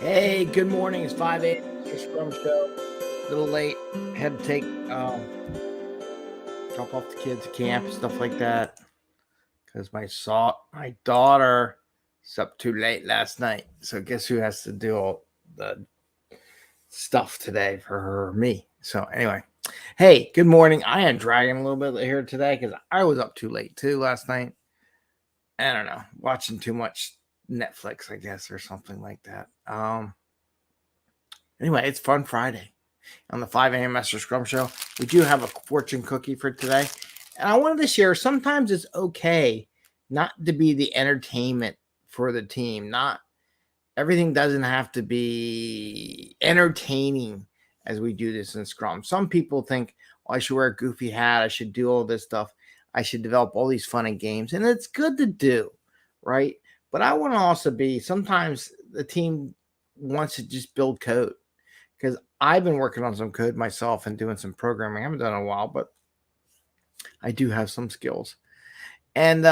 Hey, good morning. It's 5 a.m. Mr. Scrum Show. A little late. Had to take drop off the kids at camp, stuff like that. Because my daughter was up too late last night. So guess who has to do all the stuff today for her or me? So anyway, hey, good morning. I am dragging a little bit here today because I was up too late too last night. I don't know, watching too much Netflix, I guess, or something like that. Anyway, it's Fun Friday on the 5 a.m. Mester Scrum Show. We do have a fortune cookie for today. And I wanted to share sometimes it's okay not to be the entertainment for the team. Not everything doesn't have to be entertaining as we do this in Scrum. Some people think, oh, I should wear a goofy hat. I should do all this stuff. I should develop all these fun and games. And it's good to do, right? But I want to also be sometimes the team wants to just build code because I've been working on some code myself and doing some programming. I haven't done it in a while, but I do have some skills. And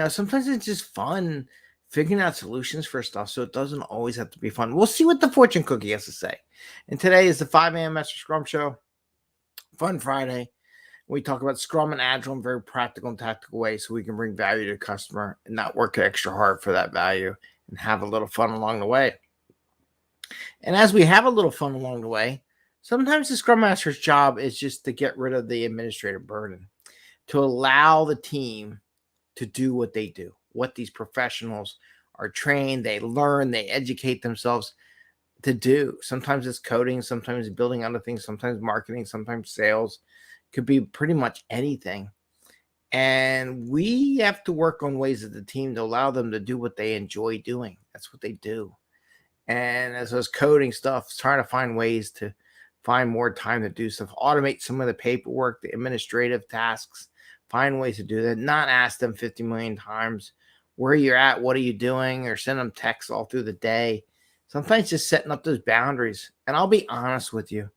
sometimes it's just fun figuring out solutions for stuff. So it doesn't always have to be fun. We'll see what the fortune cookie has to say. And today is the 5 a.m. Mester Scrum Show. Fun Friday. We talk about Scrum and Agile in very practical and tactical ways so we can bring value to the customer and not work extra hard for that value and have a little fun along the way. And as we have a little fun along the way, sometimes the Scrum Master's job is just to get rid of the administrative burden, to allow the team to do what they do, what these professionals are trained, they learn, they educate themselves to do. Sometimes it's coding, sometimes building other things, sometimes marketing, sometimes sales. Could be pretty much anything. And we have to work on ways of the team to allow them to do what they enjoy doing. That's what they do. And as I was coding stuff, trying to find ways to find more time to do stuff, automate some of the paperwork, the administrative tasks, find ways to do that, not ask them 50 million times where you're at, what are you doing, or send them texts all through the day. Sometimes just setting up those boundaries. And I'll be honest with you,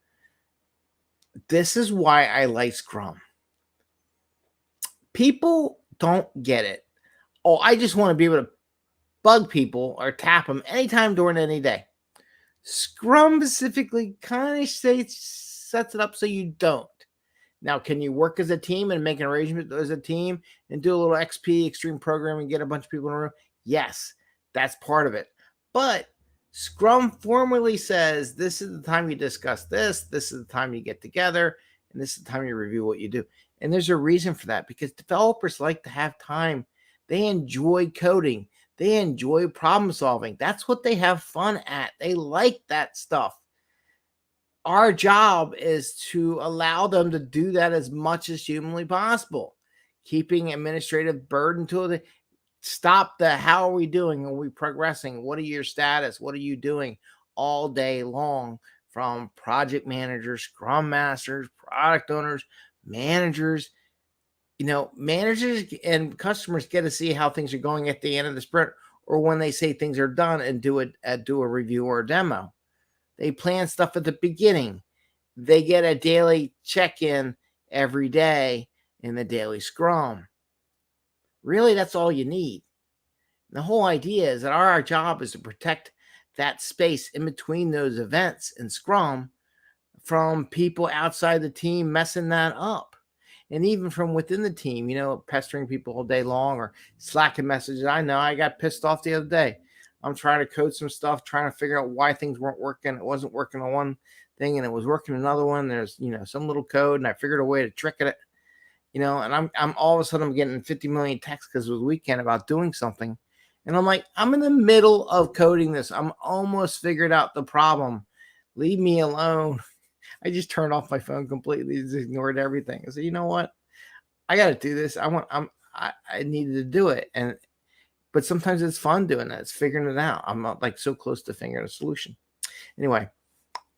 this is why I like Scrum. People don't get it. Oh, I just want to be able to bug people or tap them anytime during any day. Scrum specifically kind of sets it up so you don't. Now, can you work as a team and make an arrangement as a team and do a little XP, extreme programming, and get a bunch of people in a room? Yes, that's part of it. But Scrum formally says this is the time you discuss this is the time you get together, and this is the time you review what you do. And there's a reason for that because developers like to have time. They enjoy coding. They enjoy problem solving. That's what they have fun at. They like that stuff. Our job is to allow them to do that as much as humanly possible, keeping administrative burden to the stop the how are we doing? Are we progressing? What are your status? What are you doing all day long from project managers, scrum masters, product owners, managers? Managers and customers get to see how things are going at the end of the sprint or when they say things are done and do a review or a demo. They plan stuff at the beginning. They get a daily check-in every day in the daily Scrum. Really, that's all you need. The whole idea is that our job is to protect that space in between those events in Scrum from people outside the team messing that up. And even from within the team, pestering people all day long or slacking messages. I know I got pissed off the other day. I'm trying to code some stuff, trying to figure out why things weren't working. It wasn't working on one thing and it was working another one. There's, some little code and I figured a way to trick it, and I'm all of a sudden I'm getting 50 million texts because it was weekend about doing something. And I'm like, I'm in the middle of coding this. I'm almost figured out the problem. Leave me alone. I just turned off my phone completely, just ignored everything. I said, you know what? I got to do this. I needed to do it. But sometimes it's fun doing that. It's figuring it out. I'm not like so close to figuring a solution. Anyway,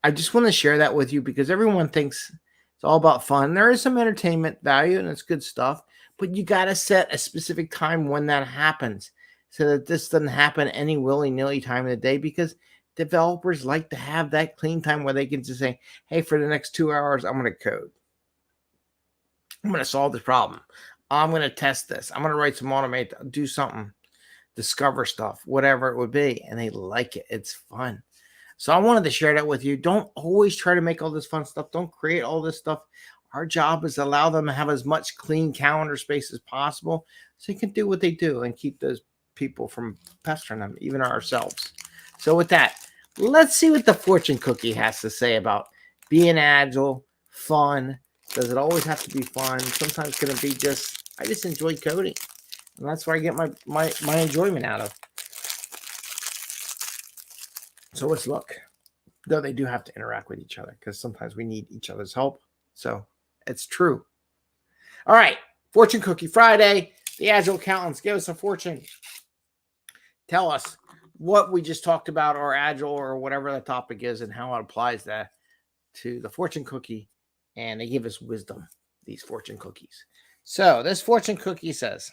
I just want to share that with you because everyone thinks it's all about fun. There is some entertainment value and it's good stuff, but you got to set a specific time when that happens so that this doesn't happen any willy-nilly time of the day because developers like to have that clean time where they can just say, hey, for the next 2 hours, I'm going to code. I'm going to solve this problem. I'm going to test this. I'm going to write some automate, do something, discover stuff, whatever it would be. And they like it. It's fun. So I wanted to share that with you. Don't always try to make all this fun stuff. Don't create all this stuff. Our job is to allow them to have as much clean calendar space as possible so you can do what they do and keep those people from pestering them, even ourselves. So with that, let's see what the fortune cookie has to say about being agile, fun. Does it always have to be fun? Sometimes it's going to be I just enjoy coding. And that's where I get my enjoyment out of. So let's look. Though they do have to interact with each other because sometimes we need each other's help. So it's true. All right. Fortune Cookie Friday. The Agile Accountants, give us a fortune. Tell us what we just talked about, or Agile, or whatever the topic is, and how it applies that to the fortune cookie. And they give us wisdom, these fortune cookies. So this fortune cookie says,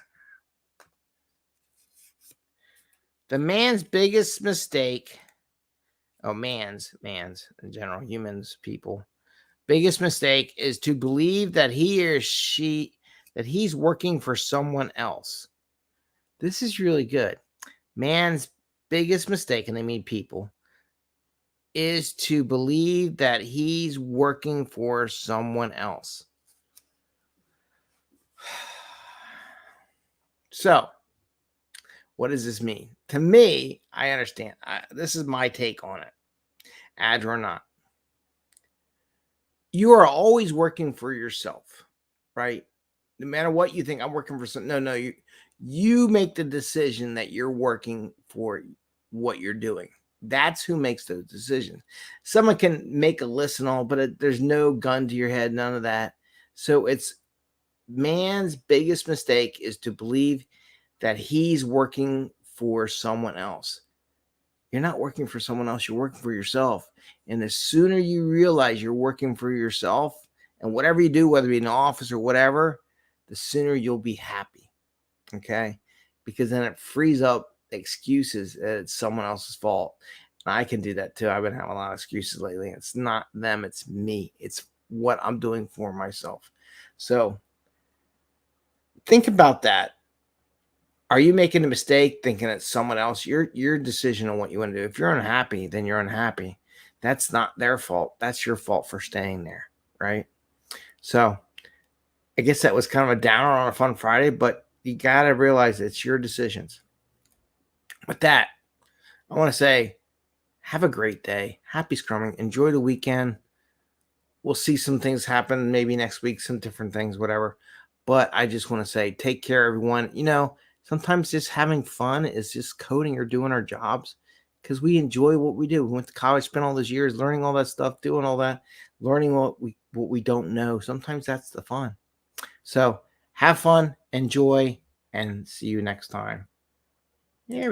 the man's biggest mistake, man's in general, humans, people, biggest mistake is to believe that he's working for someone else. This is really good. Man's biggest mistake, and they mean people, is to believe that he's working for someone else. So, what does this mean? To me, I understand. This is my take on it. Agile or not. You are always working for yourself, right? No matter what you think, I'm working for something. No, you make the decision that you're working for what you're doing. That's who makes those decisions. Someone can make a list and all, but there's no gun to your head, none of that. So it's man's biggest mistake is to believe that he's working for someone else. You're not working for someone else. You're working for yourself. And the sooner you realize you're working for yourself, and whatever you do, whether it be in the office or whatever, the sooner you'll be happy. Okay? Because then it frees up excuses that it's someone else's fault. And I can do that too. I've been having a lot of excuses lately. It's not them, it's me. It's what I'm doing for myself. So think about that. Are you making a mistake thinking it's someone else? Your decision on what you want to do. If you're unhappy, then you're unhappy. That's not their fault. That's your fault for staying there, right? So I guess that was kind of a downer on a fun Friday, but you got to realize it's your decisions. With that, I want to say, have a great day. Happy scrumming. Enjoy the weekend. We'll see some things happen maybe next week, some different things, whatever. But I just want to say, take care, everyone. Sometimes just having fun is just coding or doing our jobs because we enjoy what we do. We went to college, spent all those years learning all that stuff, doing all that, learning what we don't know. Sometimes that's the fun. So have fun, enjoy, and see you next time. There we go.